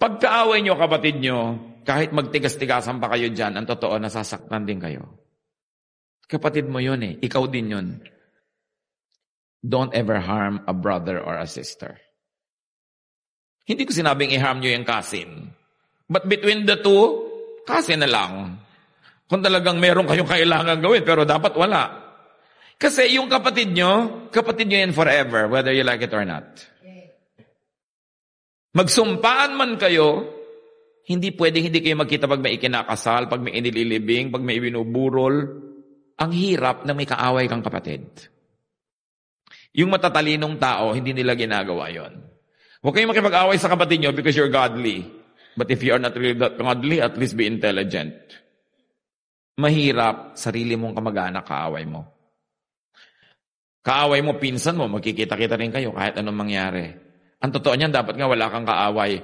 Pagkaaway nyo, kapatid nyo, kahit magtigas-tigasan pa kayo dyan, ang totoo, nasasaktan din kayo. Kapatid mo yun eh. Ikaw din yun. Don't ever harm a brother or a sister. Hindi ko sinabing i-harm nyo yung cousin. But between the two, cousin na lang. Kung talagang meron kayong kailangan gawin, pero dapat wala. Kasi yung kapatid nyo yan forever, whether you like it or not. Magsumpaan man kayo, hindi pwedeng hindi kayo magkita pag may ikinakasal, pag may inililibing, pag may ibinuburol. Ang hirap na may kaaway kang kapatid. Yung matatalinong tao, hindi nila ginagawa yon. Huwag kayong makipag-away sa kapatid nyo because you're godly. But if you are not really that godly, at least be intelligent. Mahirap, sarili mong kamag-anak kaaway mo. Kaaway mo, pinsan mo, magkikita-kita rin kayo kahit anong mangyari. Ang totoo niyan, dapat nga wala kang kaaway.